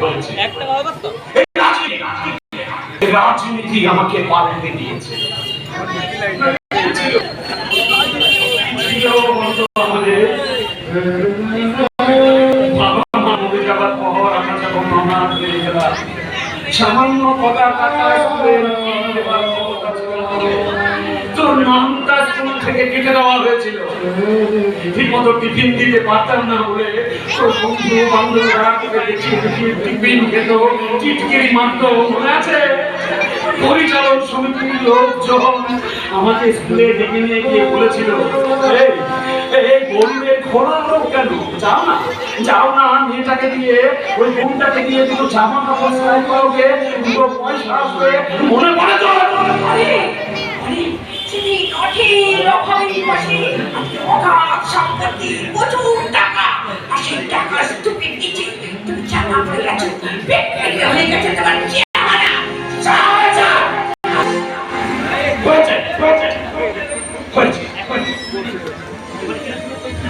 হয়েছে। রাজনীতি আমাকে পাল্টে দিয়েছে। সামান্য কথা তোর নামটা স্কুল থেকে কেটে দেওয়া হয়েছিল, ঠিকমতো টিফিন দিতে পারতাম না বলে তোর বন্ধু বান্ধবরা টিফিন খেত, টিটকিরি মারত, মনে আছে? পরিচালন সমিতির লোকজন আমাকে স্কুলে ডেকে নিয়ে গিয়ে বলেছিল, এই গরিবের ঘোড়া লোক কেন, যাও না মেয়েটাকে দিয়ে, ওই বোনটাকে দিয়ে দুটো জামা কাপড় সেলাই করবে, দুটো পয়সা আসবে, মনে পড়ে তো?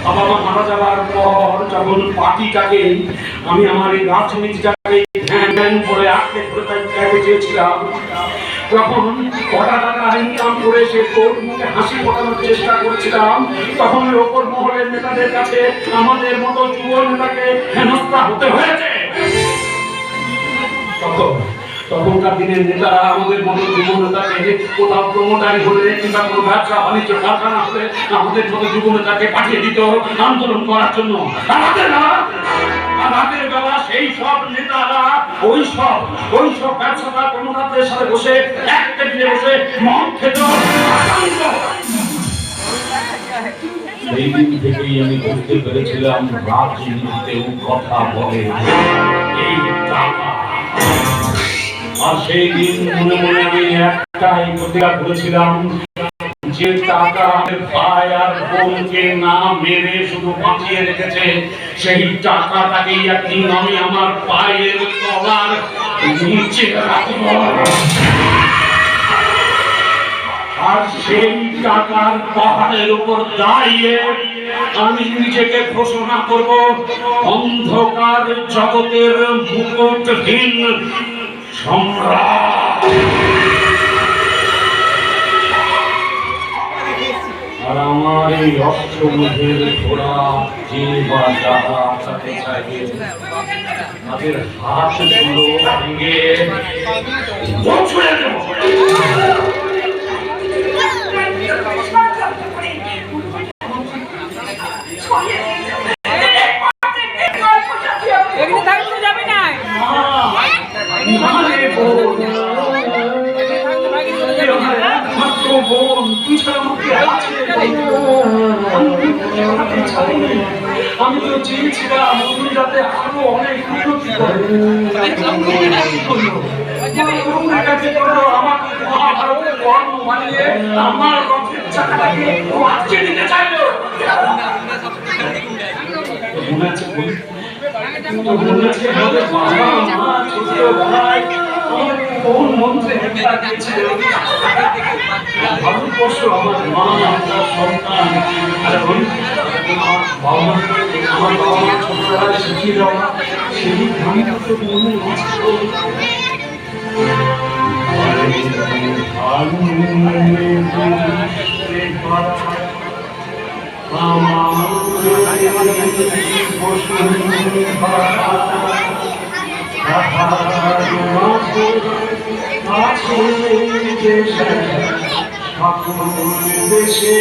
বাবা মা মারা যাওয়ার পর যখন পার্টিটাকে আমি আমার এই রাজনীতিটাকে ধ্যান করে আঁকড়ে ধরে চেয়েছিলাম, যখন কটা টাকা ইনকাম করে সে তোর মুখে হাসি ফোটানোর চেষ্টা করছিলাম, তখন ওই ওপর মহলের নেতাদের কাছে আমাদের মতো যুব নেতাকে হেনস্থা হতে হয়েছে। তখনকার দিনের নেতারা আমাদের মতো যুব নেতাকে কোথাও প্রমোটারি হলে কিংবা কোনো ব্যবসা বাণিজ্য কারখানা হলে আমাদের মতো যুব নেতাকে পাঠিয়ে দিত আন্দোলন করার জন্য। রাতের বেলা সেই সব নেতারা ওই সব ব্যবসাদার প্রমোটারদের সাথে বসে এক টেবিলে বসে মদ খেত। সেই দিন থেকেই আমি বুঝতে পেরেছিলাম রাজনীতিতেও কথা বলে এই টাকা। আর সেই দিন মনে মনে আমি একটাই প্রতিজ্ঞা করেছিলাম, যে টাকা ভাই আর বোনকে না মেরে শুধু বাঁচিয়ে রেখেছে, সেই টাকাটাকেই একদিন আমি আমার পায়ের তলার নিচে রাখব। আর সেই টাকার পাহাড়ের উপর দাঁড়িয়ে আমি নিজেকে ঘোষণা করব অন্ধকার জগতের মুকুটহীন সম্রাট। আর আমার এই অশ্বমেধের ঘোড়া যে বা যারা সাথে চাইবে তাদের হাতগুলো ভেঙে ছুঁড়ে দেব। আমি তো চেয়েছিলাম যাতে আরো অনেক উন্নতি করে, আমাকে কর্ম বানিয়ে আমার রথের চাকাটাকে আটকে দিতে চাইলো। কোন মন্ত্রে ভারতবর্ষ আমার মা, আমার সন্তান, আমার বাবা মা ছোটবেলায় শিখিয়ে দেওয়া সেই ধানটা মনে আছে দেশে